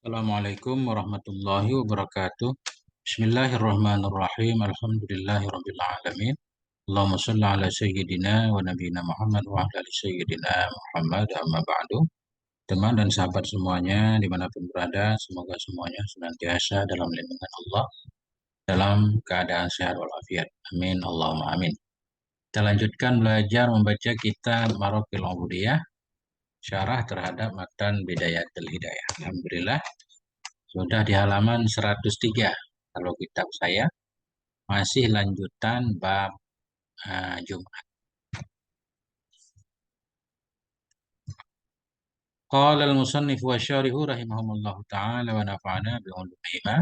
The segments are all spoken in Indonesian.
Assalamualaikum warahmatullahi wabarakatuh. Bismillahirrahmanirrahim. Alhamdulillahirabbil alamin. Allahumma shalli ala sayyidina wa nabiyina Muhammad wa ala ali sayyidina Muhammad amma ba'du. Teman dan sahabat semuanya dimanapun berada, semoga semuanya senantiasa dalam lindungan Allah, dalam keadaan sehat walafiat. Amin. Allahumma amin. Kita lanjutkan belajar membaca kitab Maraqil Ubudiyah, syarah terhadap matan Bidayatul Hidayah. Alhamdulillah. Sudah di halaman 103. Kalau kitab saya masih lanjutan bab Jumat. Qala al-musannif wa syarihu rahimahumullah ta'ala wa nafa'ana bi'ulumihima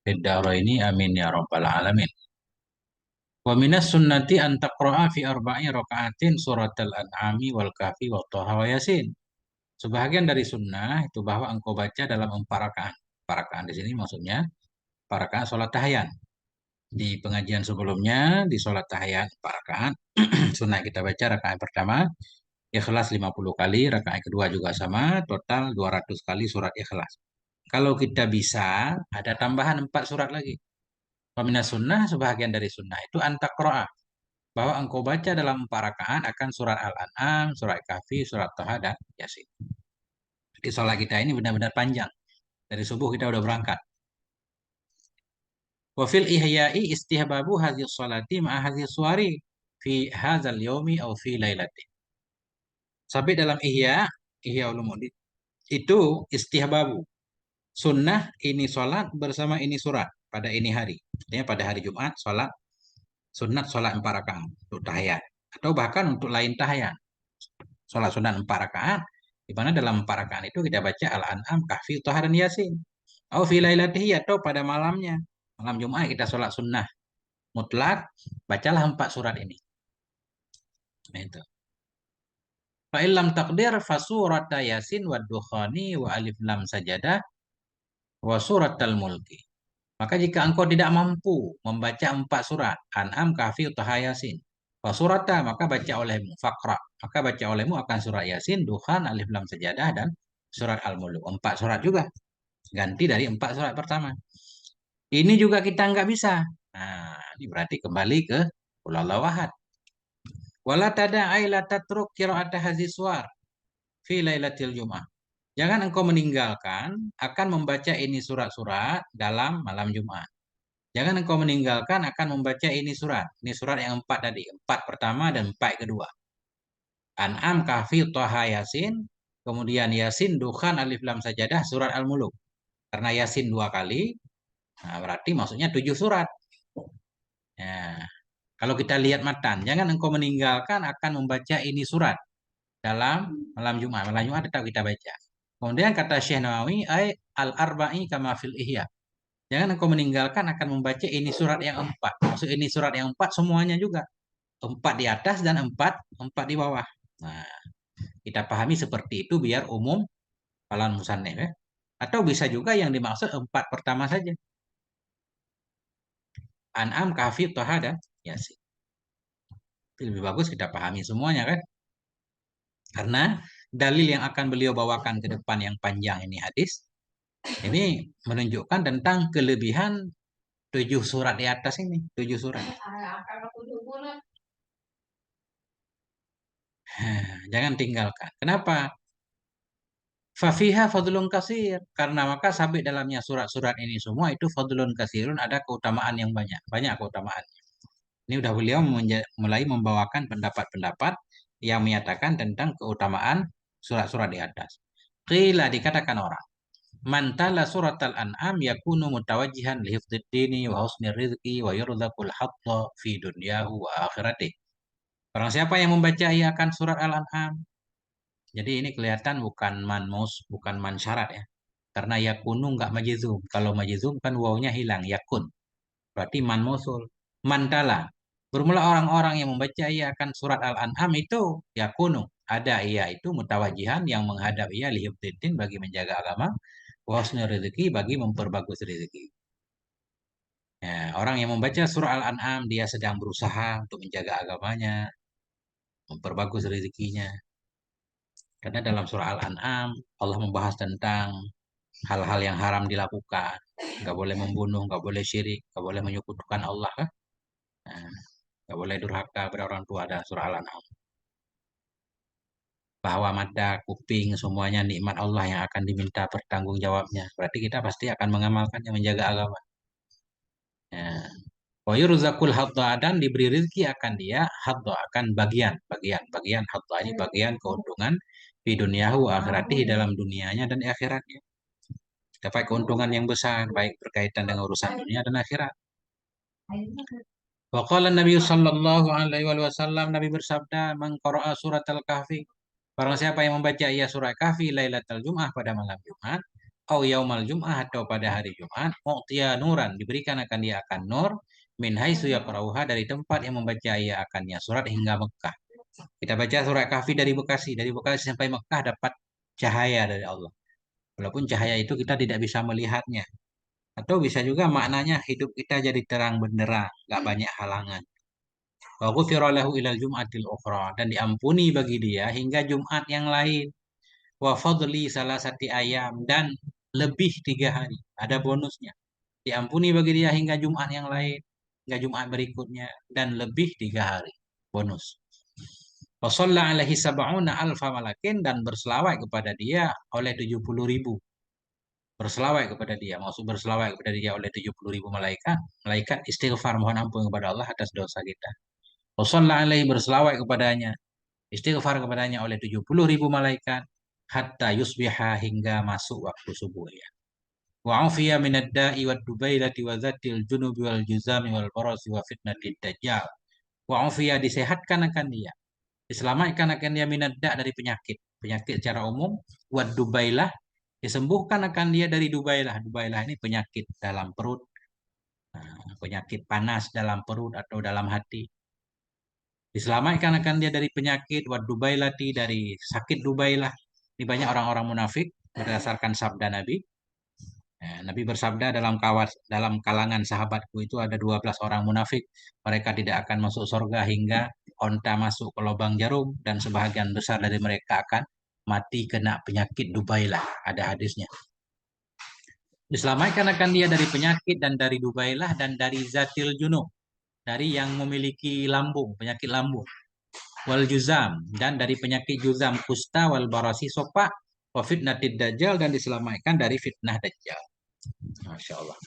fid dharaini amin ya rabbal alamin. Wa minas sunnati an taqra'a fi arba'i raka'atin suratal an'ami wal kahfi wa thaha wa yasin. Sebahagian dari sunnah itu bahwa engkau baca dalam 4 rakaat. 4 rakaat di sini maksudnya 4 rakaat salat tahiyat. Di pengajian sebelumnya di salat tahiyat 4 rakaat sunnah kita baca rakaat pertama Ikhlas 50 kali, rakaat kedua juga sama, total 200 kali surat Ikhlas. Kalau kita bisa, ada tambahan 4 surat lagi. Pemina sunnah, sebahagian dari sunnah itu antakroa. Bahwa engkau baca dalam 4 rakaat akan surat Al-An'am, surat Kahfi, surat Toha, dan Yasin. Jadi sholat kita ini benar-benar panjang. Dari subuh kita udah berangkat. Wafil ihya'i istihbabu hadhihi sholati ma'a hadhihi suwari fi hadzal yaumi au fi lailati. Sampai dalam Ihya Ulumuddin itu istihbabu. Sunnah ini sholat bersama ini surat pada ini hari. Artinya pada hari Jumat sholat sunat sholat 4 rakaat untuk tahiyat. Atau bahkan untuk lain tahiyat. Sholat sunat 4 rakaat. Di mana dalam 4 rakaat itu kita baca Al-An'am, Kahfi, Thaha, dan Yasin. Atau fi lailatihi atau pada malamnya. Malam Jumat kita sholat sunnah mutlak. Bacalah 4 surat ini. Nah itu. Fa'ilam takdir fasurata Yasin wa Dukhani wa Alif Lam Sajadah wa Suratal Mulki. Maka jika engkau tidak mampu membaca 4 surat, An'am, Kahfi, Taha, Yasin, surata maka baca olehmu, Faqra, maka baca olehmu akan surat Yasin, Dukhan, Alif Lam Sajadah, dan surat Al-Muluk. 4 surat juga, ganti dari 4 surat pertama. Ini juga kita nggak bisa. Nah, ini berarti kembali ke Qul Huwallahu Ahad. Wala tada'ai la tatruk qira'ata hadhihi suwar fi lailatul Jum'ah. Jangan engkau meninggalkan akan membaca ini surat-surat dalam malam Jumat. Jangan engkau meninggalkan akan membaca ini surat. Ini surat yang 4 tadi. 4 pertama dan 4 kedua. An'am, Kahfi, Thaha, Yasin. Kemudian Yasin, Dukhan, Alif Lam Sajadah, surat Al-Muluk. Karena Yasin 2 kali, nah berarti maksudnya 7 surat. Nah, kalau kita lihat matan, jangan engkau meninggalkan akan membaca ini surat dalam malam Jumat. Malam Jumat tetap kita baca. Kemudian kata Syekh Nawawi, al-arba'i kama fil ihya. Jangan engkau meninggalkan akan membaca ini surat yang 4. Maksud ini surat yang 4 semuanya juga. 4 di atas dan 4 di bawah. Nah, kita pahami seperti itu biar umum hafalan musannif ya. Atau bisa juga yang dimaksud 4 pertama saja. An'am, Kahfi, Thaha, dan Yasin. Lebih bagus kita pahami semuanya kan. Karena dalil yang akan beliau bawakan ke depan yang panjang ini hadis. Ini menunjukkan tentang kelebihan 7 surat di atas ini. 7 surat. Jangan tinggalkan. Kenapa? Fafiha fadlun kasir. Karena maka sabit dalamnya surat-surat ini semua itu fadlun kasirun, ada keutamaan yang banyak. Banyak keutamaan. Ini udah beliau mulai membawakan pendapat-pendapat yang menyatakan tentang keutamaan surat-surat di atas. Qila dikatakan orang. Mantala surat al-an'am yakunu mutawajjihan lihifdzid dini wa husnir rizqi wa yurzaqul hatta fi dunyahu wa akhiratih. Barang siapa yang membaca ia akan surat Al-An'am. Jadi ini kelihatan bukan manmus, bukan man syarat ya. Karena yakunu nggak majizum. Kalau majizum kan wawunya hilang, yakun. Berarti man mausul. Mantala. Bermula orang-orang yang membaca ia akan surat Al-An'am itu yakunu. Ada ia itu mutawajihan yang menghadap ia lihibdin bagi menjaga agama. Wa rezeki bagi memperbagus rezeki. Ya, orang yang membaca surah Al-An'am dia sedang berusaha untuk menjaga agamanya, memperbagus rezekinya. Karena dalam surah Al-An'am Allah membahas tentang hal-hal yang haram dilakukan. Nggak boleh membunuh, nggak boleh syirik, nggak boleh menyekutukan Allah kan. Nah, nggak boleh durhaka pada orang tua dan surah Al-An'am. Bahwa mata, kuping, semuanya nikmat Allah yang akan diminta pertanggungjawabnya. Berarti kita pasti akan mengamalkannya, menjaga agama. Ya. Wa yurzaqul hadda dan diberi rezeki akan dia hadda akan bagian hadda ini bagian keuntungan di duniahu akhirati dalam dunianya dan akhiratnya. Dapat keuntungan yang besar baik berkaitan dengan urusan dunia dan akhirat. Wa qala Nabi sallallahu alaihi wasallam Nabi bersabda man qara'a surat al-kahfi barang siapa yang membaca ia surat kahfi lailatul jum'ah pada malam Jumat au yaumal jum'ah atau pada hari Jumat mu'tiya nuran diberikan akan dia akan nur min haitsu yaqra'uha dari tempat yang membaca ia akannya surat hingga Mekah. Kita baca surat kahfi dari Bekasi sampai Mekah dapat cahaya dari Allah. Walaupun cahaya itu kita tidak bisa melihatnya. Atau bisa juga maknanya hidup kita jadi terang benderang, nggak banyak halangan. Wa ghufira lahu ilal jum'atil ukhra dan diampuni bagi dia hingga Jumat yang lain. Wa fadli salasati ayam dan lebih 3 hari. Ada bonusnya. Diampuni bagi dia hingga Jumat yang lain, hingga Jumat berikutnya dan lebih 3 hari. Bonus. Wa shalla alaihi sab'una alfa malakin dan berselawat kepada dia oleh 70.000 berselawat kepada dia. Maksud berselawat kepada dia oleh 70.000 malaikat. Malaikat istighfar mohon ampun kepada Allah atas dosa kita. Wasalla alaihi berselawat kepadanya. Istighfar kepadanya oleh 70.000 malaikat. Hatta yusbiha hingga masuk waktu subuh ya. Wa afiya minad da'i wad dubailati wa zatil junubi wal juzami wal barasi wa fitnatid dajjal. Wa afiya disehatkan akan dia. Diselamatkan akan dia minad da' dari penyakit. Penyakit secara umum. Wad dubailah disembuhkan akan dia dari dubailah. Dubailah ini penyakit dalam perut, penyakit panas dalam perut atau dalam hati. Diselamatkan akan dia dari penyakit wad dubailati dari sakit dubailah. Ini banyak orang-orang munafik berdasarkan sabda Nabi. Nabi bersabda dalam kalangan sahabatku itu ada 12 orang munafik. Mereka tidak akan masuk surga hingga onta masuk ke lubang jarum dan sebahagian besar dari mereka akan mati kena penyakit dubailah. Ada hadisnya. Diselamatkan akan dia dari penyakit dan dari dubailah dan dari zatil junub, dari yang memiliki lambung, penyakit lambung. Wal juzam dan dari penyakit juzam kusta wal barasi sopak wa fitnatid dajjal dan diselamatkan dari fitnah dajjal. Masya Allah.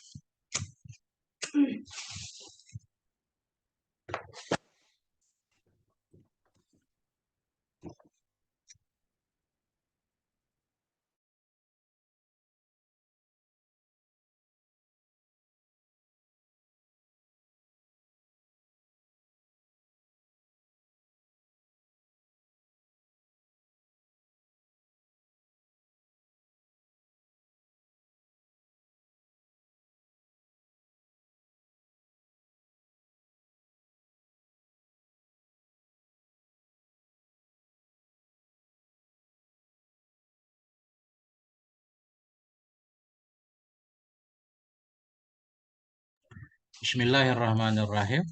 Bismillahirrahmanirrahim.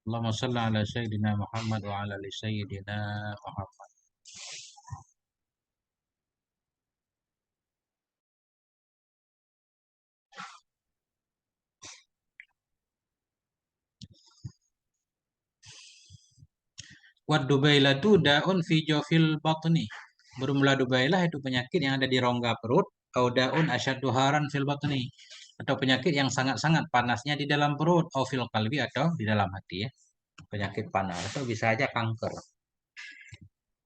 Allahumma salli ala Sayyidina Muhammad wa ala ali Sayyidina Muhammad. Wad dubailatu da'un fi jawfil batni. Bermula dubailah itu penyakit yang ada di rongga perut. Au da'un asyaddu haran fil batni. Atau penyakit yang sangat-sangat panasnya di dalam perut. Au fil qalbi atau di dalam hati ya. Penyakit panas atau bisa aja kanker.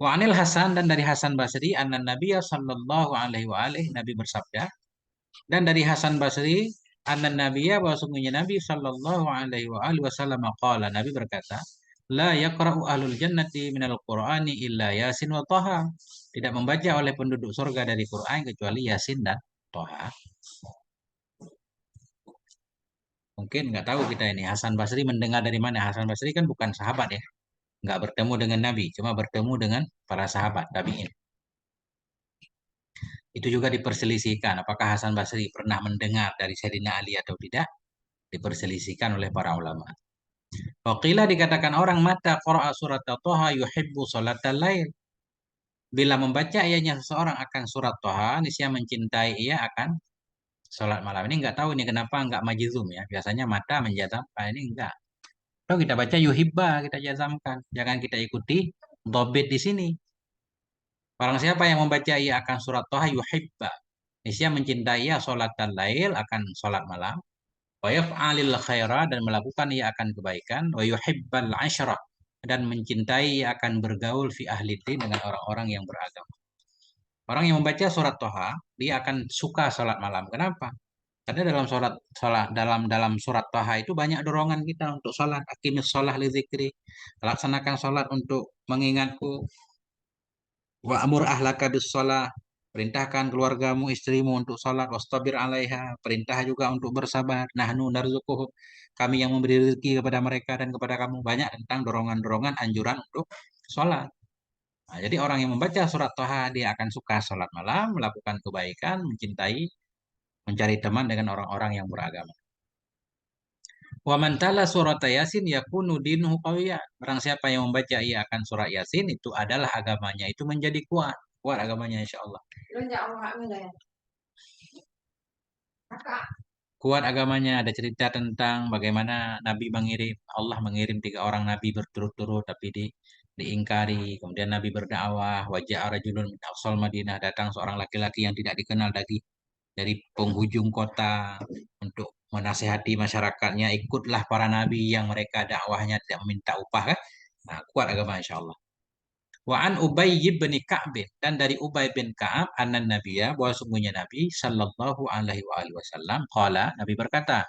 Wa anil Hasan dan dari Hasan Basri anna Nabiya sallallahu alaihi wa alihi Nabi bersabda dan dari Hasan Basri anna Nabiya bahwa sungguhnya Nabi sallallahu alaihi wa alihi wasallam qala Nabi berkata la yaqra'u ahlul jannati minal qur'ani illa Yasin wa Thaha. Tidak membaca oleh penduduk surga dari Quran kecuali Yasin dan Thaha. Mungkin nggak tahu kita ini Hasan Basri mendengar dari mana. Hasan Basri kan bukan sahabat ya. Nggak bertemu dengan Nabi, cuma bertemu dengan para sahabat tabi'in. Itu juga diperselisihkan apakah Hasan Basri pernah mendengar dari Sayyidina Ali atau tidak, diperselisihkan oleh para ulama. Waqila dikatakan orang mata qara'a surat Thaha yuhibbu salatal lail. Bila membaca ianya seseorang akan surat Toha, niscaya mencintai ia akan sholat malam. Ini nggak tahu ini kenapa nggak majzum ya. Biasanya mata menjazamkan, ini enggak. Kalau kita baca yuhibba, kita jazamkan. Jangan kita ikuti dobit di sini. Barang siapa yang membaca ia akan surat Toha yuhibba. Niscaya mencintai ia sholat lail akan sholat malam. Wa yaf'alil khaira dan melakukan ia akan kebaikan. Wa yuhibbal asyrah dan mencintai ia akan bergaul fi ahli din dengan orang-orang yang beragama. Orang yang membaca surat Toha, dia akan suka sholat malam. Kenapa? Karena dalam dalam surat Toha itu banyak dorongan kita untuk sholat. Aqimis sholah li zikri. Laksanakan sholat untuk mengingatku. Wa amur ahlaka bis sholah. Perintahkan keluargamu, istrimu untuk sholat. Wastabir alaiha. Perintah juga untuk bersabar. Nahnu narzukuhum. Kami yang memberi rezeki kepada mereka dan kepada kamu. Banyak tentang dorongan-dorongan anjuran untuk sholat. Nah, jadi orang yang membaca surat Toha, dia akan suka sholat malam, melakukan kebaikan, mencintai, mencari teman dengan orang-orang yang beragama. Wa man tala surat Yasin yakunu dinuhu qawiyya. Barang siapa yang membaca ia akan surat Yasin itu adalah agamanya itu menjadi kuat. Kuat agamanya insyaallah. Kuat agamanya ada cerita tentang bagaimana Nabi mengirim Allah mengirim 3 orang nabi berturut-turut tapi diingkari. Kemudian Nabi berdakwah, wajah rajulun min aqsal Madinah datang seorang laki-laki yang tidak dikenal dari penghujung kota untuk menasehati masyarakatnya, ikutlah para nabi yang mereka dakwahnya tidak meminta upah kan. Nah, kuat agama insyaallah. Wa an Ubay bin Ka'b dan dari Ubay bin Ka'ab anna nabiyya bahwa sungguhnya Nabi sallallahu alaihi wasallam qala Nabi berkata,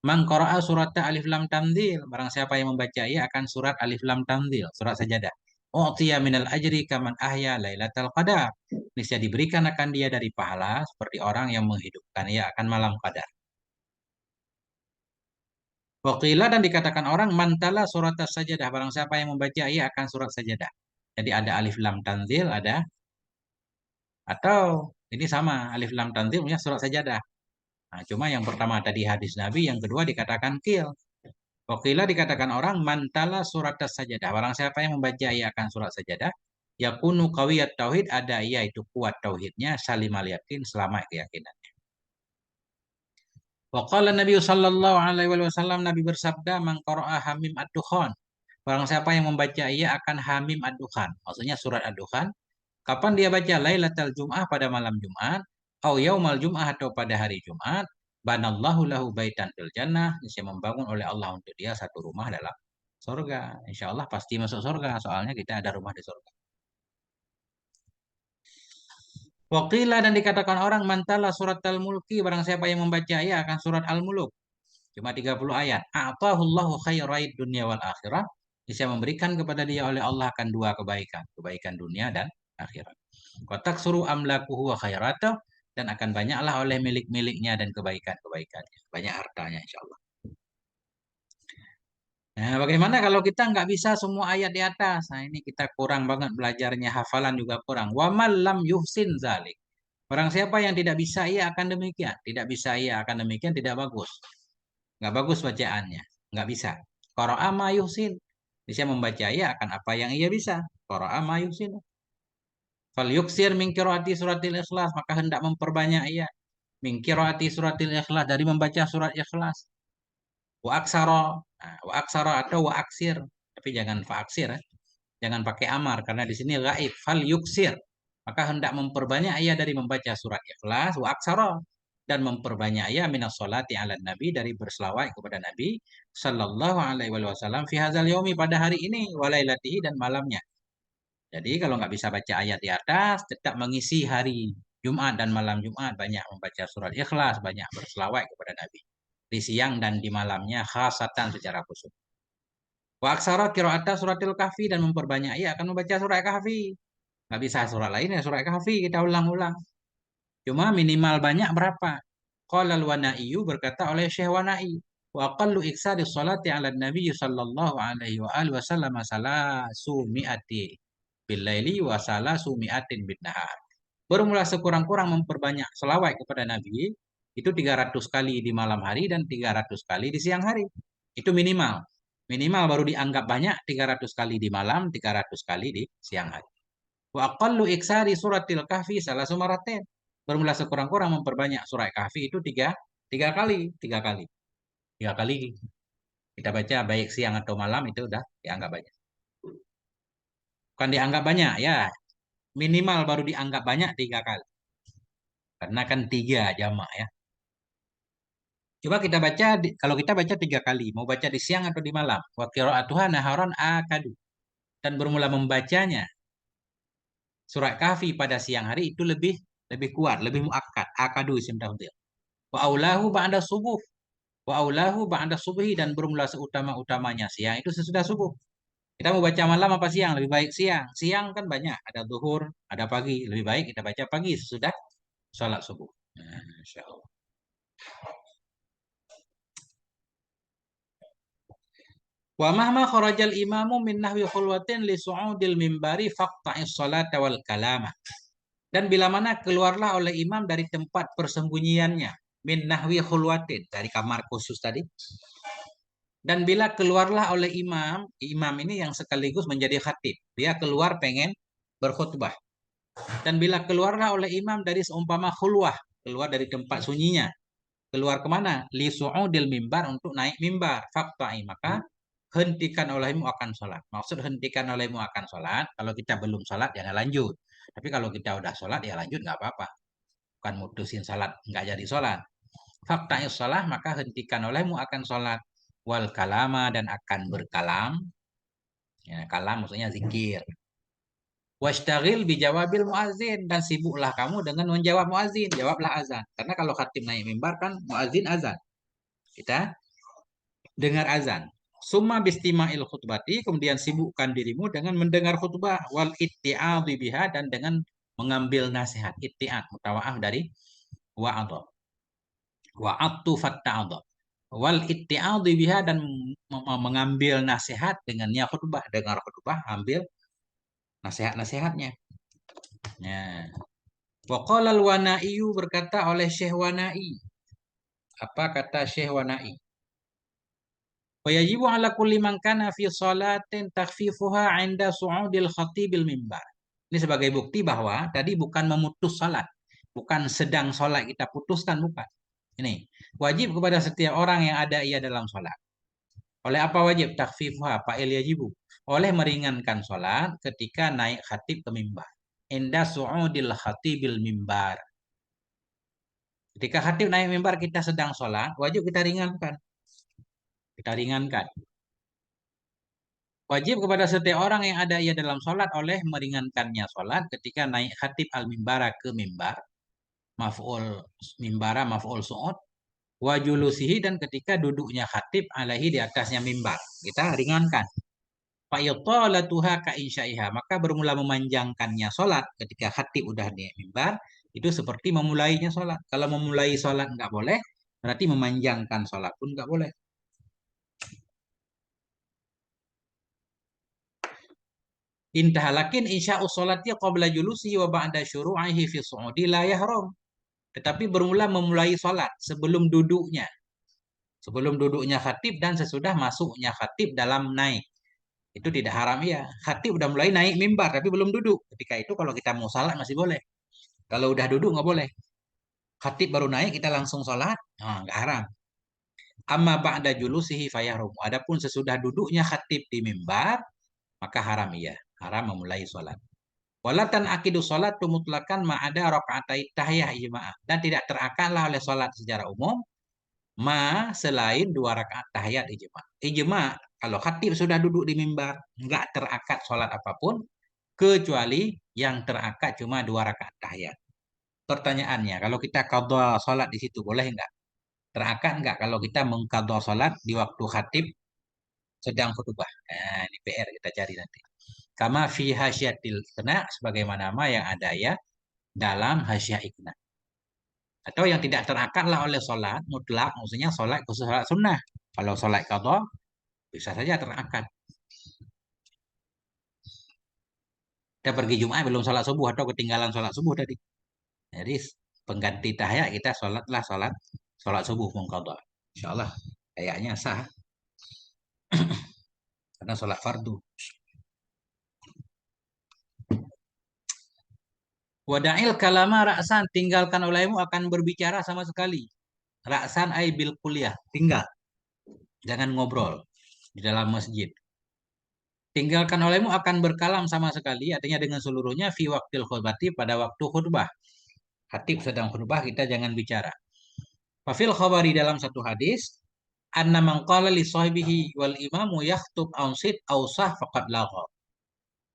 "Man qara'a surat Alif Lam Tanzil, barang siapa yang membaca ia akan surat Alif Lam Tanzil, surat sajadah. U'tiya minal ajri kaman ahya lailatal qadar." Niscaya diberikan akan dia dari pahala seperti orang yang menghidupkan ia akan malam qadar. Waqila dan dikatakan orang mantala surat sajadah, barang siapa yang membaca ia akan surat sajadah. Jadi ada Alif Lam Tanzil, ada atau ini sama Alif Lam Tanzil punya surat sajadah. Nah, cuma yang pertama tadi hadis Nabi, yang kedua dikatakan kil. Wakila dikatakan orang mantala surat sajadah. Barang siapa yang membaca ia akan surat sajadah. Yakunu qawiyat tauhid ada ia itu kuat tauhidnya salimal yakin selama keyakinan. Waqala Nabi sallallahu alaihi wasallam Nabi bersabda man qara'a hamim ad-dukhan. Barang siapa yang membaca ia akan hamim ad-dukhan. Maksudnya surat ad-dukhan. Kapan dia baca Lailatul Jum'ah pada malam Jumat, atau yaumal Jum'ah atau pada hari Jumat, banallahu lahu baitan fil jannah, bisa membangun oleh Allah untuk dia satu rumah dalam surga. Insya Allah pasti masuk surga, soalnya kita ada rumah di surga. Waqila dan dikatakan orang mantala surat al-mulki, barang siapa yang membaca ia akan surat al-muluk. Cuma 30 ayat. A'tahullahu khairaid dunya wal akhirah. Bisa memberikan kepada dia oleh Allah akan 2 kebaikan. Kebaikan dunia dan akhirat. Kotak suruh amlakuhu wa khairatuh. Dan akan banyaklah oleh milik-miliknya dan kebaikan-kebaikannya. Banyak hartanya insya Allah. Nah, bagaimana kalau kita nggak bisa semua ayat di atas? Nah, ini kita kurang banget belajarnya. Hafalan juga kurang. Wa man lam yuhsin zalik. Barang siapa yang tidak bisa, ia akan demikian. Tidak bisa, ia akan demikian. Tidak bagus. Nggak bagus bacaannya. Nggak bisa. Qara'a ma yuhsin. Bisa membaca ia akan apa yang ia bisa. Qara'a ma yuhsin. Fal yuksir min qiraati suratil ikhlas. Maka hendak memperbanyak ia. Min qiraati suratil ikhlas. Dari membaca surat ikhlas. Wa aksara. Nah, wa aksara atau wa aksir. Tapi jangan fa aksir. Jangan pakai amar. Karena di sini gaib. Fal yuksir. Maka hendak memperbanyak ia dari membaca surat ikhlas. Wa aksara dan memperbanyak ia minas sholati ala nabi dari berselawat kepada Nabi sallallahu alaihi wasallam fi hadzal yaumi pada hari ini walailatihi dan malamnya. Jadi kalau nggak bisa baca ayat di atas tetap mengisi hari Jumat dan malam Jumat banyak membaca surat Ikhlas, banyak berselawat kepada Nabi di siang dan di malamnya khasatan secara khusus. Wa aksara qira'ata suratil kahfi dan memperbanyak ia akan membaca surat kahfi. Nggak bisa surat lain ya surat kahfi kita ulang-ulang. Cuma minimal banyak berapa? Qala al-Wana'i berkata oleh Syekh Wana'i, wa aqallu iksari sholati 'ala Nabi sallallahu alaihi wa alihi wasallam salasu mi'ati bil laili wa salasu mi'atin bin nahar. Bermula sekurang-kurang memperbanyak selawat kepada Nabi itu 300 kali di malam hari dan 300 kali di siang hari. Itu minimal. Minimal baru dianggap banyak 300 kali di malam, 300 kali di siang hari. Wa aqallu iksari suratil kahfi salah sumaraten. Bermula sekurang-kurang memperbanyak surat kahfi itu tiga kali, tiga kali kita baca baik siang atau malam itu udah dianggap banyak. Bukan dianggap banyak ya, minimal baru dianggap banyak tiga kali. Karena kan tiga jamak ya. Coba kita baca, kalau kita baca tiga kali, mau baca di siang atau di malam. Wa qira'atuha naharon akadu. Dan bermula membacanya surat kahfi pada siang hari itu lebih lebih kuat, lebih muakkad. Akadu isim tafdhil. Wa aulahu ba'da subuh. Wa aulahu ba'da subhi dan bermula seutama-utamanya siang itu sesudah subuh. Kita mau baca malam apa siang? Lebih baik siang. Siang kan banyak, ada zuhur, ada pagi. Lebih baik kita baca pagi sesudah sholat subuh. Nah, Insya Allah. Wa mahma kharajal imamu min nahwi khulwatin li su'udil mimbari faqta'is salata wal kalama. Dan bila mana keluarlah oleh imam dari tempat persembunyiannya min nahwi khulwatin dari kamar khusus tadi. Dan bila keluarlah oleh imam, imam ini yang sekaligus menjadi khatib. Dia keluar pengen berkhutbah. Dan bila keluarlah oleh imam dari seumpama khulwah, keluar dari tempat sunyinya, keluar kemana? Li su'udil mimbar untuk naik mimbar. Fakta'i maka hentikan olehmu akan sholat. Maksud hentikan olehmu akan sholat, kalau kita belum sholat jangan lanjut. Tapi kalau kita udah sholat ya lanjut nggak apa-apa. Bukan mutusin sholat, nggak jadi sholat. Fakta'i sholat maka hentikan olehmu akan sholat. Wal kalama dan akan berkalam. Ya, kalam maksudnya zikir. Washtagil bijawabil muazin dan sibuklah kamu dengan menjawab muazin, jawablah azan. Karena kalau khatib naik mimbar kan muazin azan. Kita dengar azan. Summa bistima'il khutbati, kemudian sibukkan dirimu dengan mendengar khutbah wal itti'adhi biha dan dengan mengambil nasihat. Itti'ad mutawaah dari wa'adha. Wa'adtu fatta'adha. Wal itti'adhi biha dan mengambil nasihat dengannya khutbah, dengar khutbah, ambil nasihat-nasihatnya. Ya. Waqala al-Wana'i berkata oleh Syekh Wana'i. Apa kata Syekh Wana'i? Wa yajibu ala kulli man kana fi salatin takhfifuha 'inda su'udil khatibil mimbar. Ini sebagai bukti bahwa tadi bukan memutus salat, bukan sedang salat kita putuskan bukan. Ini wajib kepada setiap orang yang ada ia dalam salat. Oleh apa wajib? Takhfifuha fa'il yajibu. Oleh meringankan salat ketika naik khatib ke mimbar. Inda su'udil khatibil mimbar. Ketika khatib naik mimbar kita sedang sholat, wajib kita ringankan. Kita ringankan. Wajib kepada setiap orang yang ada ia dalam sholat oleh meringankannya sholat ketika naik khatib al-mimbara ke mimbar. Maf'ul mimbara, maf'ul su'ud. Wajulusihi dan ketika duduknya khatib alaihi di atasnya mimbar. Kita ringankan. Fa'yutalatuha ka'insya'iha. Maka bermula memanjangkannya sholat ketika khatib udah di mimbar. Itu seperti memulainya sholat. Kalau memulai sholat nggak boleh, berarti memanjangkan sholat pun nggak boleh. Intahalakin insya'u sholati qabla julusi wa ba'da syuru'ihi fi su'udi la yahram. Tetapi bermula memulai sholat sebelum duduknya. Sebelum duduknya khatib dan sesudah masuknya khatib dalam naik. Itu tidak haram ya. Khatib udah mulai naik mimbar tapi belum duduk. Ketika itu kalau kita mau sholat masih boleh. Kalau udah duduk nggak boleh. Khatib baru naik kita langsung sholat, nggak haram. Amma ba'da julusihi fayahrum. Adapun sesudah duduknya khatib di mimbar, maka haram iya. Haram memulai sholat. Walatan akidu sholat mutlakan ma'ada rakaatai tahiyah ijma'ah. Dan tidak terakatlah oleh sholat secara umum selain dua rakaat tahiyat ijma'. Ijma' kalau khatib sudah duduk di mimbar, nggak terakad sholat apapun kecuali yang terakad cuma dua rakaat tahiyat. Pertanyaannya, kalau kita qadha sholat di situ boleh nggak? Terakad nggak kalau kita mengqadha sholat di waktu khatib sedang khutbah? Nah, ini PR kita cari nanti. Kama fi hasyiatil iqna sebagaimana yang ada ya dalam hasyiah iqna. Atau yang tidak terakatlah oleh sholat mutlak, maksudnya sholat khusus sholat sunnah. Kalau sholat qadha bisa saja terakad. Kita pergi Jumat belum sholat subuh atau ketinggalan sholat subuh tadi. Jadi pengganti tahiyat kita sholatlah sholat subuh mengqadha. Insyaallah kayaknya sah karena sholat fardu. Wada'il kalama ra'san, tinggalkan olehmu akan berbicara sama sekali. Ra'san ay bil kuliah, tinggal. Jangan ngobrol di dalam masjid. Tinggalkan olehmu akan berkalam sama sekali, artinya dengan seluruhnya fi waktil khutbati, pada waktu khutbah. Khatib sedang khutbah, kita jangan bicara. Fafil khabari, dalam satu hadis, anna man qala li sahibihi wal imamu yakhtub ansit ausah faqad lagha.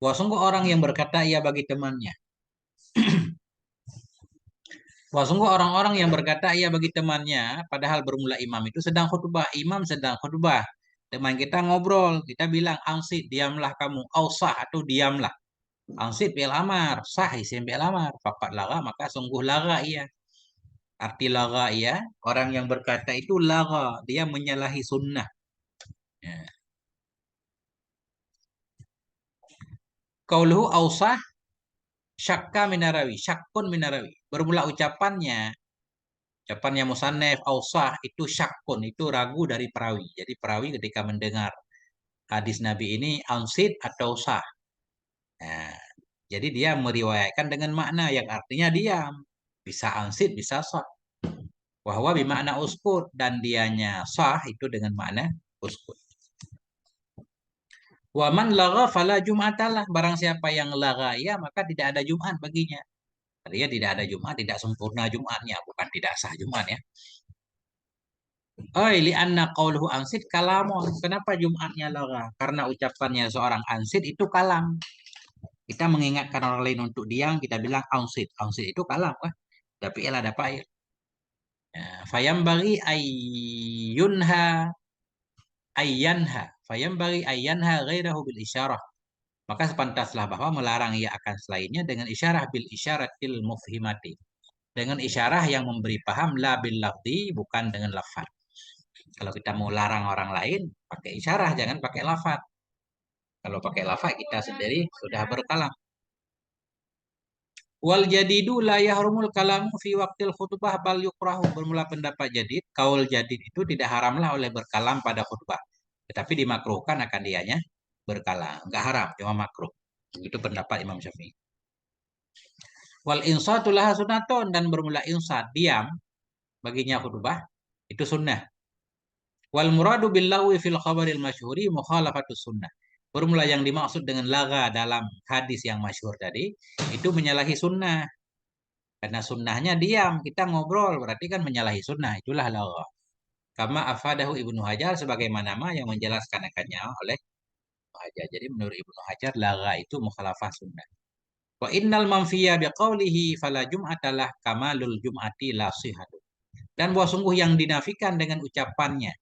Wah, sungguh orang yang berkata ia bagi temannya. Wah, sungguh orang-orang yang berkata ia bagi temannya, padahal bermula imam itu sedang khutbah, imam sedang khutbah. Teman kita ngobrol, kita bilang ansit, diamlah kamu, ausah atau diamlah. Ansit bil amar, sah isim bil amar, faqad laga, maka sungguh laga ia. Arti laga ia, orang yang berkata itu laga, dia menyalahi sunnah. Ya. Qauluhu ausah syakka minarawi, syakkun minarawi. Bermula ucapannya musannef ausah itu syakkun, itu ragu dari perawi. Jadi perawi ketika mendengar hadis Nabi ini ansit atau sah. Nah, jadi dia meriwayatkan dengan makna yang artinya diam. Bisa ansit, bisa sah. Wahwa bimakna uskut, dan dianya sah itu dengan makna uskut. Waman laga fala jum'atalah, barang siapa yang laga ya maka tidak ada Jumat baginya. Dia tidak ada Jumat, tidak sempurna Jumatnya, bukan tidak sah Jumat ya. Oi, li'anna qauluhu ansid kalamun. Kenapa Jumatnya laga? Karena ucapannya seorang ansid itu kalam. Kita mengingatkan orang lain untuk diam, kita bilang ansid. Ansid itu kalam kan? Tapi elah ada pail. Ya, fayam bagi ayyanha ghairahu bil isyarah. Maka sepantaslah bahwa melarang ia akan selainnya dengan isyarah bil isyaratil mufhimati. Dengan isyarah yang memberi paham, la bil lafzi, bukan dengan lafaz. Kalau kita mau larang orang lain, pakai isyarah, jangan pakai lafaz. Kalau pakai lafaz, kita sendiri sudah berkalam. Wal jadidu la yahrumul kalamu fi waktil khutbah bal yukrahu. Bermula pendapat jadid, kaul jadid itu tidak haramlah oleh berkalam pada khutbah. Tetapi dimakruhkan akan dianya berkalam. Enggak haram, cuma makruh. Itu pendapat Imam Syafi'i. Wal insatu laha sunnatun, dan bermula insat, diam, baginya khutbah, itu sunnah. Wal muradu bil lawi fil khabaril masyhuri mukhalafatus sunnah. Bermula yang dimaksud dengan laga dalam hadis yang masyhur tadi, itu menyalahi sunnah. Karena sunnahnya diam, kita ngobrol, berarti kan menyalahi sunnah, itulah laga. Kama afadahu Ibnu Hajar, sebagaimana yang menjelaskan akannya oleh Ibnu Hajar. Jadi menurut Ibnu Hajar, laga itu mukhalafah sunnah. Wa innal manfiya biqaulihi fala jum'atalah kamalul jum'ati la sihatu. Dan bahwa sungguh yang dinafikan dengan ucapannya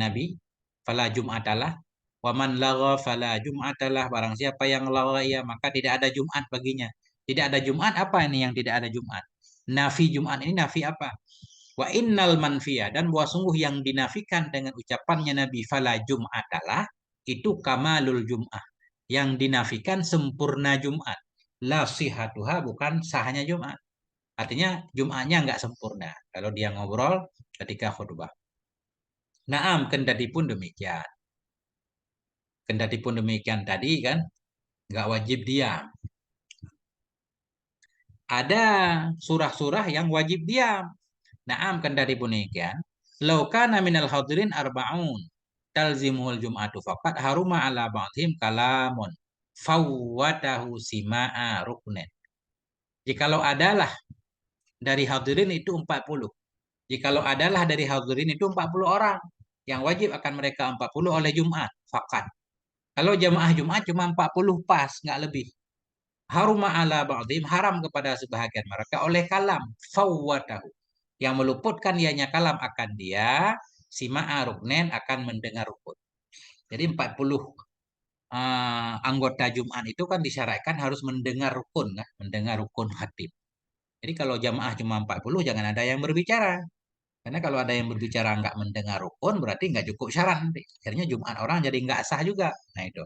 Nabi, fala jum'atalah, wa man lagha fala jum'atalah, barang siapa yang lagha ya maka tidak ada Jumat baginya. Tidak ada Jumat, apa ini yang tidak ada Jumat? Nafi Jumat ini nafi apa? Wa innal manfiya, dan bahwa sungguh yang dinafikan dengan ucapannya Nabi fala jum'atalah, itu kamalul jum'ah. Yang dinafikan sempurna Jumat. La sihatuha, bukan sahnya Jumat. Artinya Jumatnya nggak sempurna kalau dia ngobrol ketika khutbah. Naam, kendati pun demikian. Kendati pun demikian tadi kan nggak wajib diam. Ada surah-surah yang wajib diam. Naam, kendati pun demikian. Laukana minal hadirin arba'un talzimuhul jum'atu faqat haruma ala ba'dhim kalamun fawwatahu sima'a ruknen. Jikalau adalah dari hadirin itu 40. Jikalau adalah dari hadirin itu 40 orang, yang wajib akan mereka 40 oleh Jumat, fakat. Kalau jamaah Jumat cuma 40 pas, nggak lebih. Haruma ala ba'dim, haram kepada sebahagian mereka oleh kalam, fawwatahu. Yang meluputkan ianya kalam akan dia, sima'a ruknen, akan mendengar rukun. Jadi 40 anggota Jumat itu kan disyaratkan harus mendengar rukun, kan? Mendengar rukun khatib. Jadi kalau jamaah cuma 40, jangan ada yang berbicara. Karena kalau ada yang berbicara nggak mendengar rukun, berarti nggak cukup syarat nanti. Akhirnya Jumat orang jadi nggak sah juga. Nah itu.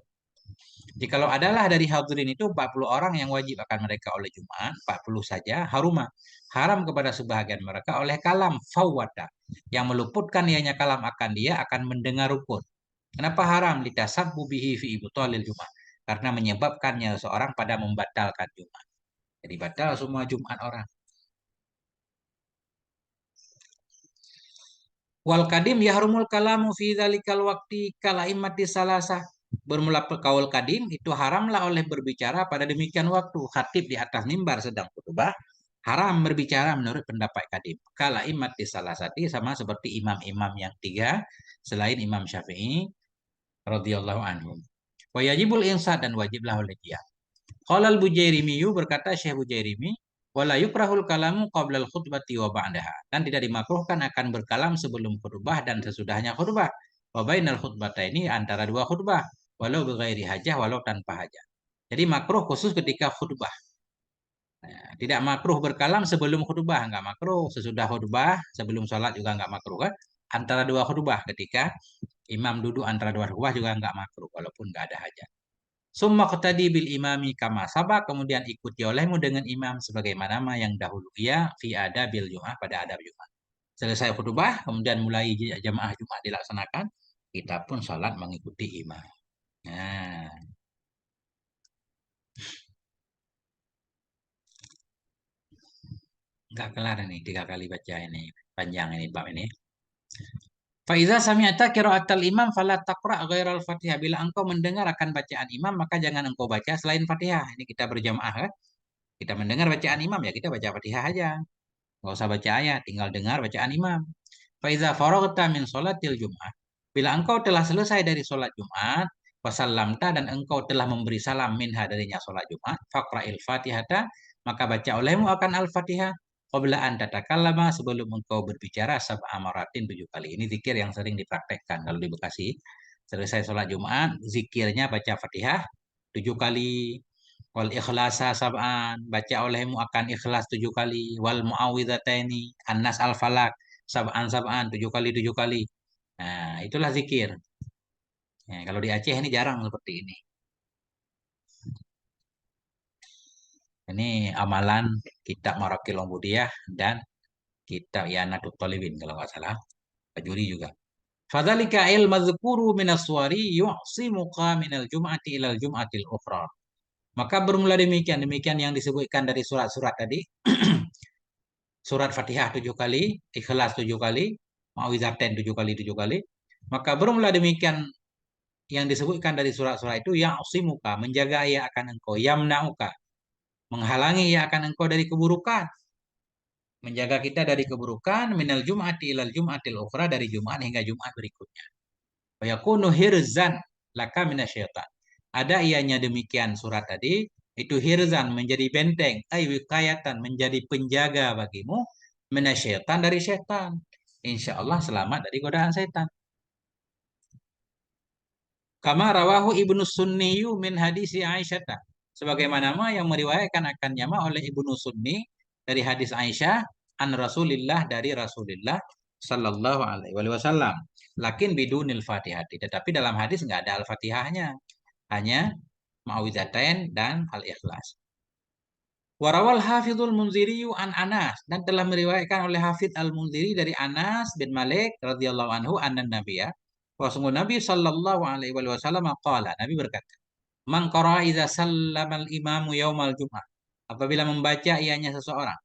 Jikalau adalah dari hadirin itu 40 orang yang wajib akan mereka oleh Jumat, 40 saja, haruma. Haram kepada sebahagian mereka oleh kalam fawwata. Yang meluputkan ianya kalam akan dia akan mendengar rukun. Kenapa haram? Litasabbu bihi fi ibtalil Jumat. Karena menyebabkannya seorang pada membatalkan Jumat. Jadi batal semua Jumat orang. Wal kadim yahrumul kalamu fi dzalikal waqti kala immati salasah. Bermula kaul kadim itu haramlah oleh berbicara pada demikian waktu. Khatib di atas mimbar sedang khutbah, haram berbicara menurut pendapat kadim. Kala immati salasati sama seperti imam-imam yang tiga selain Imam Syafi'i radhiyallahu anhu. Wa yajibul insat dan wajiblah oleh dia. Qala al-Bujairimi berkata Syekh Bujairimi, wala yukrahul kalamu qabla al-khutbati wa ba'daha. Dan tidak dimakruhkan akan berkalam sebelum khutbah dan sesudahnya khutbah. Wa bainal khutbataini antara dua khutbah, walau bighairi hajah walau tanpa hajah. Jadi makruh khusus ketika khutbah. Nah, tidak makruh berkalam sebelum khutbah, enggak makruh. Sesudah khutbah, sebelum sholat juga enggak makruh kan? Antara dua khutbah ketika imam duduk antara dua khutbah juga enggak makruh walaupun enggak ada hajat. Summa qtadi bil imami kama sabak, kemudian ikuti olehmu dengan imam sebagaimana yang dahulu ia fi adabil Jumat pada adab Jumat. Selesai khutbah, kemudian mulai jamaah Jumat dilaksanakan, kita pun salat mengikuti imam. Nah, enggak kelar nih 3 kali baca ini. Panjang ini bab ini. Faiza sami'ata qiraatal imam fala taqra ghairal Fatihah. Bila engkau mendengar akan bacaan imam, maka jangan engkau baca selain Fatihah. Ini kita berjamaah kan? Kita mendengar bacaan imam ya kita baca Fatihah aja. Nggak usah baca ayat, tinggal dengar bacaan imam. Faiza faraghta min sholatil Jum'ah. Bila engkau telah selesai dari sholat Jumat, wasallamta dan engkau telah memberi salam minha darinya sholat Jumat, faqra'il Fatihata, maka baca olehmu akan Al-Fatihah qabla an tatakallama sebelum engkau berbicara sab'a maratin 7 kali. Ini zikir yang sering dipraktekkan kalau di Bekasi. Selesai sholat Jumat, zikirnya baca Fatihah 7 kali. Wal ikhlasa sab'an, baca olehmu akan ikhlas 7 kali. Wal muawwidhataini, An-Nas al-Falak, sab'an sab'an, 7 kali 7 kali. Nah, itulah zikir. Nah, kalau di Aceh ini jarang seperti ini. Ini amalan kitab Marakil Ubudiyah dan kitab Yanatul Talibin kalau nggak salah. Kajuri juga. Fadzalika il madzkuru minas suwari yu'simuka minal jum'ati ilal jum'atil ukhra. Maka bermula demikian, demikian yang disebutkan dari surat-surat tadi. Surat Fatihah 7 kali, Ikhlas 7 kali, Mau'izatain 7 kali 7 kali. Maka bermula demikian yang disebutkan dari surat-surat itu yang usimuka menjaga ia akan engkau, yamnauka menghalangi ia akan engkau dari keburukan, menjaga kita dari keburukan minal jum'ati ilal jum'atil ukhra dari Jumat hingga Jumat berikutnya. Wa yakunu hirzan laka minasyaitan. Ada ianya demikian surat tadi itu hirzan menjadi benteng, ay wikayatan menjadi penjaga bagimu minasyaitan dari setan. Insya Allah selamat dari godaan setan. Kama rawahu Ibnu Sunniyu min hadisi Aisyah. Sebagaimana yang meriwayatkan akannya oleh Ibnu Sunni dari hadis Aisyah an Rasulillah dari Rasulullah sallallahu alaihi wasallam. Lakin bidunil Fatihati. Tetapi dalam hadis nggak ada Al-Fatihahnya. Hanya Ma'uwizatain dan Al-Ikhlas. Warawal Hafidhul Munziri an Anas dan telah meriwayatkan oleh Hafidh Al-Munziri dari Anas bin Malik radhiyallahu anhu anna Nabiya Rasulullah Nabi sallallahu alaihi wasallam qala Nabi berkata man qara'a idza sallamal imamu yaumal jum'ah apabila membaca ianya seseorang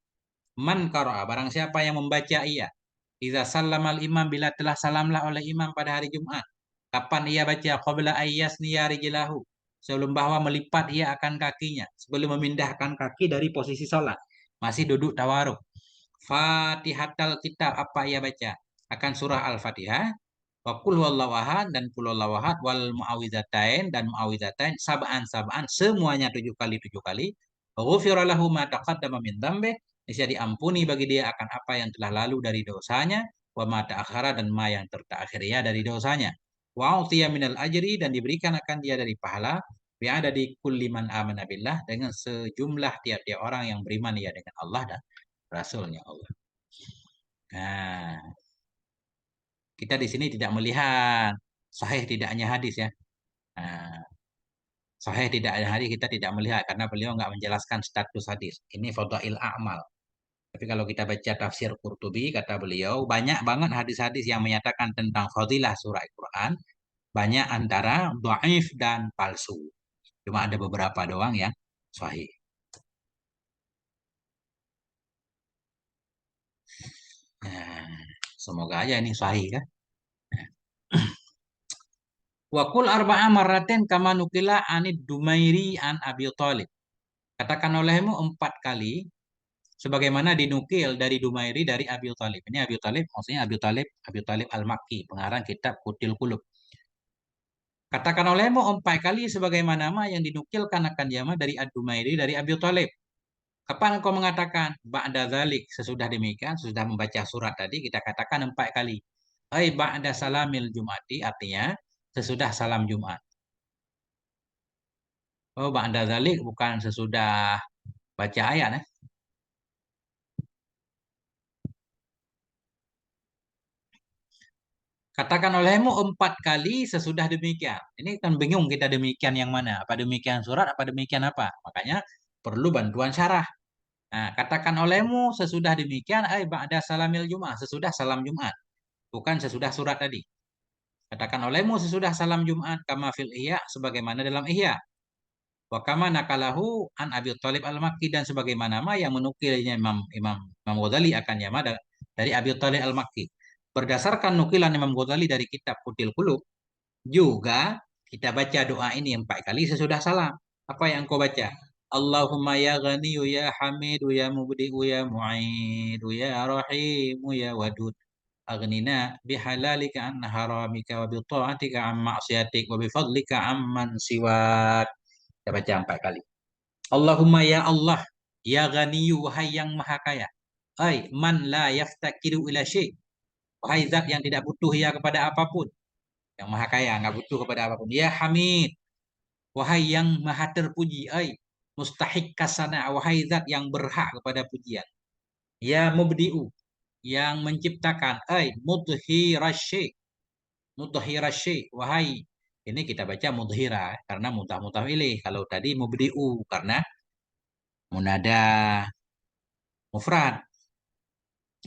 man qara'a barang siapa yang membaca ia idza sallamal imam bila telah salamlah oleh imam pada hari Jumat kapan ia baca qabla ayyasniya rijlahu sebelum bahwa melipat ia akan kakinya sebelum memindahkan kaki dari posisi sholat masih duduk tawaruk Fatihatal kitab apa ia baca akan surah Al-Fatihah wa qul huwallahu ahad dan qul huwallahu ahad wal muawwidzatain dan muawwidzatain sab'an sab'an semuanya 7 kali 7 kali ghufira lahu ma taqaddama min dzambi bisa diampuni bagi dia akan apa yang telah lalu dari dosanya wa ma ta'akhkhara dan ma yang tertakhir ya dari dosanya wa utiya minal ajri dan diberikan akan dia dari pahala bi ada di kulli man amana billah dengan sejumlah tiap-tiap orang yang beriman ya dengan Allah dan Rasulnya Allah. Nah, kita di sini tidak melihat sahih tidaknya hadis ya. Nah, sahih tidaknya hadis kita tidak melihat karena beliau nggak menjelaskan status hadis. Ini fadail a'mal. Tapi kalau kita baca tafsir Qurtubi, kata beliau, banyak banget hadis-hadis yang menyatakan tentang fadilah surah Al-Quran. Banyak antara dhaif dan palsu. Cuma ada beberapa doang yang sahih. Semoga aja ini sahih kan. Wa qul arba'a marratin kama nukila anid Dumairi an Abi Thalib. Katakan olehmu 4 kali sebagaimana dinukil dari Dumairi dari Abi Thalib. Ini Abi Thalib maksudnya Abi Thalib Al-Makki, pengarang kitab Kutil Qulub. Katakan olehmu 4 kali sebagaimana yang dinukilkan akan jama dari Ad-Dumairi dari Abi Thalib. Kapan engkau mengatakan ba'da dzalik, sesudah demikian, sesudah membaca surat tadi kita katakan 4 kali. Ai ba'da salamil Jum'ati, artinya sesudah salam Jumat. Oh, ba'da dzalik bukan sesudah baca ayat ya. Katakan olehmu 4 kali sesudah demikian. Ini kan bingung kita demikian yang mana? Apa demikian surat, apa demikian apa? Makanya perlu bantuan syarah. Nah, katakan olehmu sesudah demikian, ai ba'da salamil Jum'ah, sesudah salam Jumat. Bukan sesudah surat tadi. Katakan olehmu sesudah salam Jumat, kama fil Ihya, sebagaimana dalam Ihya. Wa kama nakalahu an Abi Thalib Al-Makki, dan sebagaimana yang menukilnya Imam Ghazali akan yama dari Abi Thalib Al-Makki. Berdasarkan nukilan Imam Ghazali dari kitab Kutil Qulub, juga kita baca doa ini 4 kali sesudah salam. Apa yang kau baca? Allahumma ya ghaniyu ya hamidu ya mubdi'u ya mu'idu ya rahimu ya wadud. Aghnina bihalalika an haramika wa bi ta'atika an ma'siyatik wa bi fadlika amman siwak. Kita baca 4 kali. Allahumma ya Allah, ya ghaniyu, wahai yang maha kaya. Ay, man la yaftakiru ila syai'. Wahai zat yang tidak butuh ya kepada apapun. Yang maha kaya, nggak butuh kepada apapun. Ya Hamid, wahai yang maha terpuji. Ay, mustahik kasana, wahai zat yang berhak kepada pujian. Ya Mubdi'u, yang menciptakan. Ay, mudhirasy, mudhirasy, wahai. Ini kita baca mudhira karena mutah ilaih. Kalau tadi mubdi'u karena munada mufrad.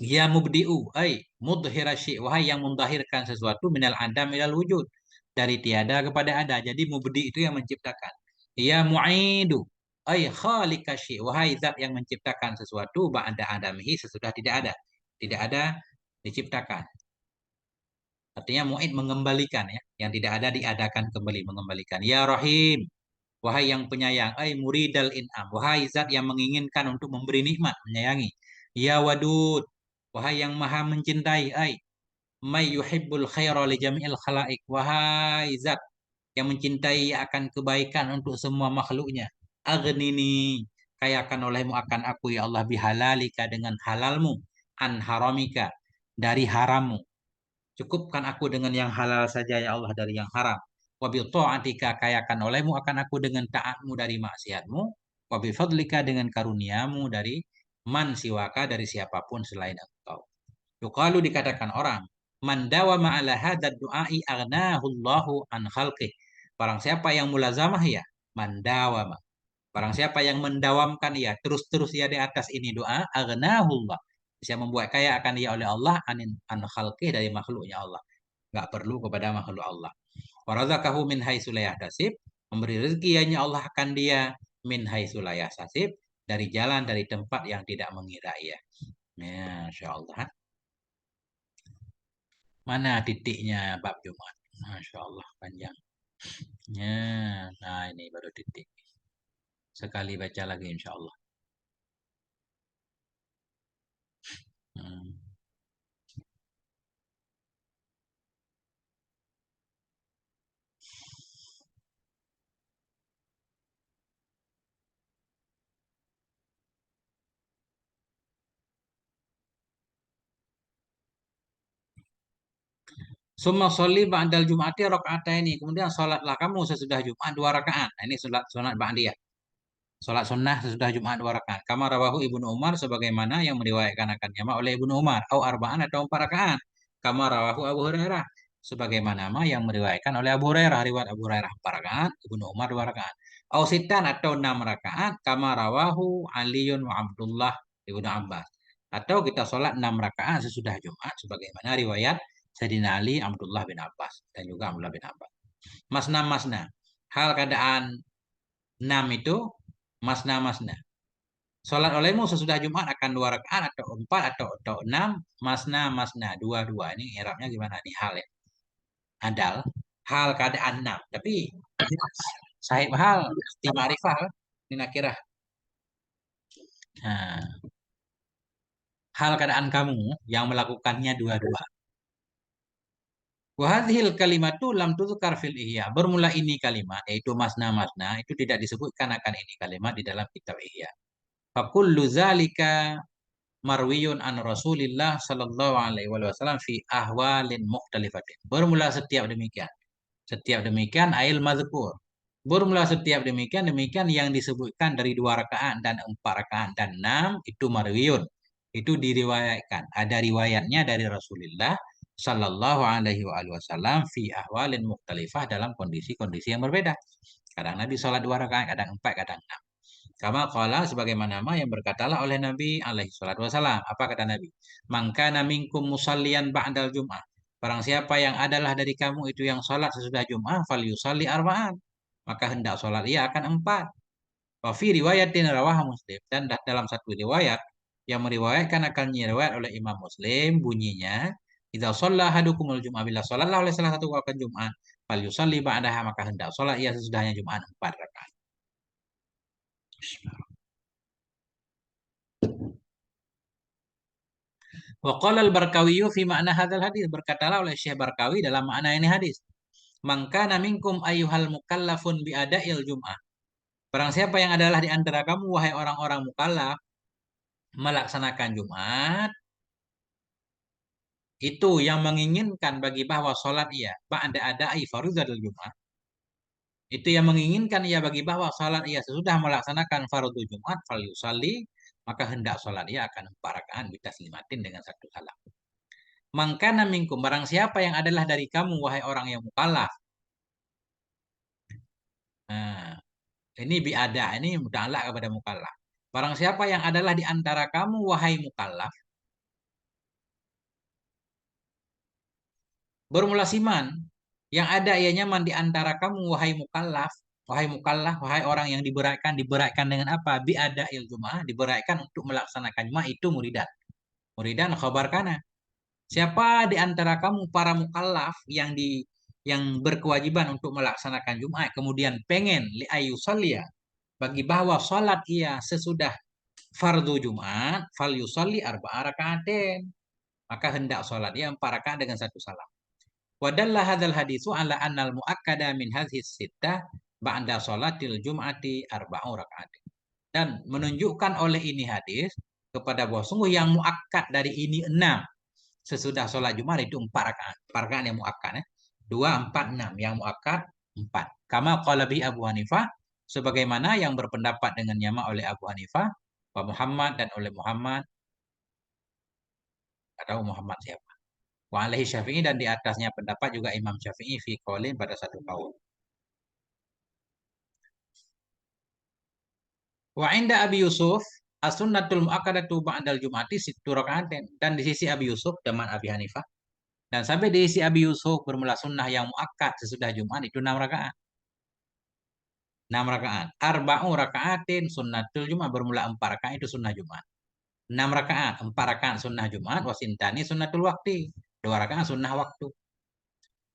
Ya mubdi'u, ay mudhirasy, wahai yang mendahirkan sesuatu minal adam ilal wujud, dari tiada kepada ada. Jadi mubdi itu yang menciptakan. Ya mu'idu, ay khaliqasy, wahai zat yang menciptakan sesuatu ba'da adamihi, sesudah tidak ada. Tidak ada diciptakan. Artinya mu'id mengembalikan ya, yang tidak ada diadakan kembali, mengembalikan. Ya rahim, wahai yang penyayang, ay muridal in'am, wahai zat yang menginginkan untuk memberi nikmat, menyayangi. Ya wadud, wahai yang maha mencintai, ay may yuhibbul khaira li jami'il khalaik, wahai zat yang mencintai akan kebaikan untuk semua makhluknya. Aghnini, kayakan olehmu akan aku ya Allah, bihalalika, dengan halalmu, an haramika, dari harammu. Cukupkan aku dengan yang halal saja ya Allah, dari yang haram. Wabil ta'atika, kayakan olehmu akan aku dengan taatmu dari maksiatmu. Wabil fadlika, dengan karuniamu dari man siwaka, dari siapapun selain engkau. Yukalu, dikatakan orang, man dawama ala hadad du'ai agnahu Allahu an khalqih. Barang siapa yang mulazamah ya, man dawama. Barang siapa yang mendawamkan ya, terus-terus ya di atas ini doa, aghnahullah. Bisa membuat kaya akan dia oleh Allah an khalqih, dari makhluknya Allah. Nggak perlu kepada makhluk Allah. Warazakahu min haitsu la yahtasib. Memberi rezeki hanya Allah akan dia min haitsu la yahtasib, dari jalan, dari tempat yang tidak mengira ya. Masya Allah. Mana titiknya bab Jumat? Masya Allah, panjang. Ya, nah ini baru titik. Sekali baca lagi insya Allah. Hmm. Summa sholli ba'dal Jum'ati ini. Kemudian sholatlah kamu sesudah Jumat 2 rakaat. Nah, ini sholat ba'diyah. Sholat sunnah sesudah Jumat 2 rakaat. Kama rawahu Ibnu Umar, sebagaimana yang meriwayatkan akan jama oleh Ibnu Umar. Au arba'an, atau 4 rakaat. Kama rawahu Abu Hurairah. Sebagaimana yang meriwayatkan oleh Abu Hurairah. Riwayat Abu Hurairah 4 rakaat. Ibnu Umar 2 rakaat. Au sitan, atau 6 rakaat. Kama rawahu Aliun wa Abdullah Ibnu Abbas. Atau kita sholat 6 rakaat sesudah Jumat. Sebagaimana riwayat Sayyidina Ali, Abdullah bin Abbas. Dan juga Abdullah bin Abbas. Masna. Hal keadaan 6 itu masna. Sholat olehmu sesudah Jumat akan 2 rakaat atau 4 atau 6, masna masna, dua-dua. Ini i'rabnya gimana nih hal ya? Adal, hal keadaan 6. Tapi sahib hal, isti ma'rifah kan? Ini nakirah. Nah, hal keadaan kamu yang melakukannya dua-dua. Wahadhil kalimatu lam tuzkar fil ihya. Bermula ini kalimat, yaitu masna masna, itu tidak disebutkan akan ini kalimat di dalam kitab ihya. Fakullu zalika marwiyun an Rasulillah sallallahu alaihi wasallam fi ahwalin mukhtalifatin. Bermula setiap demikian. Setiap demikian ail mazkur. Bermula setiap demikian demikian yang disebutkan dari 2 rakaat dan 4 rakaat dan 6 itu marwiyun. Itu diriwayatkan. Ada riwayatnya dari Rasulullah sallallahu alaihi wasallam fi ahwalin mukhtalifah dalam kondisi-kondisi yang berbeda. Kadang Nabi sholat 2 rakaat, kadang 4, kadang 6. Kama qala sebagaimana yang berkatalah oleh Nabi alaihi salatu wasalam. Apa kata Nabi? Mangkana minkum musallian ba'dal jum'ah. Barang siapa yang adalah dari kamu itu yang sholat sesudah Jum'ah, fal yusalli arba'an. Maka hendak sholat ia akan 4. Wa fi riwayatin rawah Muslim. Dan dalam satu riwayat yang meriwayatkan akan riwayat oleh Imam Muslim bunyinya, idza shalla ahadukumul jum'ah, bila sholatlah oleh salah satu akan Jum'at, fal yusalli ba'daha, maka hendak sholat ia sesudahnya Jum'at 4 rakaat. Wa qala al-Barkawi fi makna hadzal hadis, berkatalah oleh Syekh Barkawi dalam makna ini hadis. Mangkana minkum ayyuhal mukallafun bi ada'il jum'ah. Barang siapa yang adalah di antara kamu wahai orang-orang mukallaf melaksanakan Jumat, itu yang menginginkan bagi bahwa sholat ia ba'da ada'i fardhul Jumat. Itu yang menginginkan ia bagi bahwa sholat ia sesudah melaksanakan fardhu Jumat fal yusalli, maka hendak sholat ia akan 4 rakaat bitaslimatin dengan 1 salam. Mangkana minkum, barang siapa yang adalah dari kamu wahai orang yang mukallaf. Nah, ini biada, ini mudallak kepada mukallaf. Barang siapa yang adalah di antara kamu wahai mukallaf, bermula siman, yang ada ianya man di antara kamu wahai mukallaf, wahai orang yang diberatkan dengan apa? Biada il-jum'ah, diberatkan untuk melaksanakan Jumat itu muridan. Muridan khabar kana. Siapa di antara kamu para mukallaf yang berkewajiban untuk melaksanakan Jumat kemudian pengen li ayusalliya bagi bahwa salat ia sesudah fardu Jumat fal yusalli arba'a rakaatin, maka hendak salat ia 4 rakaat dengan 1 salam. Wadalla hadzal hadisu ala annal muakkada min hadhis sittah ba'da salatil jum'ati arba'u rakaatin. Dan menunjukkan oleh ini hadis kepada bahwa sungguh yang muakkad dari ini 6 sesudah sholat Jumat itu 4 rakaat. 4 rakaat yang muakkad ya. 2, 4, 6. Yang muakkad 4. Kama qala bi Abu Hanifah, sebagaimana yang berpendapat dengan nyama oleh Abu Hanifah, Pak Muhammad dan oleh Muhammad, atau Muhammad siapa. Wa alaihi Syafi'i, dan di atasnya pendapat juga Imam Syafi'i fi qaulin pada satu kaul. Wa inda Abi Yusuf as-sunnatul muakkadatu ba'dal jum'ati sittu rakaatin, dan di sisi Abi Yusuf teman Abi Hanifah, dan sampai di sisi Abi Yusuf bermula sunnah yang muakkad sesudah Jumat itu 6 rakaat. 6 rakaat. Arba'u rakaatin sunnatul Jumat, bermula 4 rakaat itu sunnah Jumat. 6 rakaat, 4 rakaat sunnah Jumat, wasintani sunnatul waktu. 2 rakaat sunnah waktu.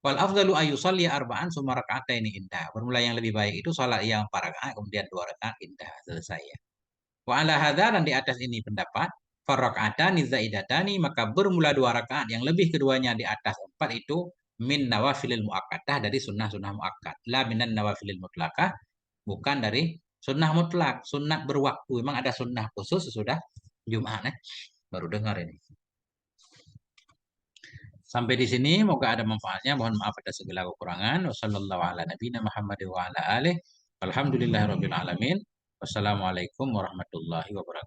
Wal afdalu ayyusalli arba'an summa raka'ataini indah. Bermula yang lebih baik itu salat yang 4 rakaat kemudian 2 rakaat indah, selesai ya. Wa ala hadza, dan di atas ini pendapat farraqatani zaidatani, maka bermula 2 rakaat yang lebih keduanya di atas 4 itu min nawafilil muakkadah, dari sunnah-sunnah muakkad. La minan nawafilil mutlaqah, bukan dari sunnah mutlak, sunnah berwaktu. Memang ada sunnah khusus sesudah Jumat baru dengar ini. Sampai di sini, moga ada manfaatnya. Mohon maaf atas segala kekurangan. Wassalamualaikum warahmatullahi wabarakatuh.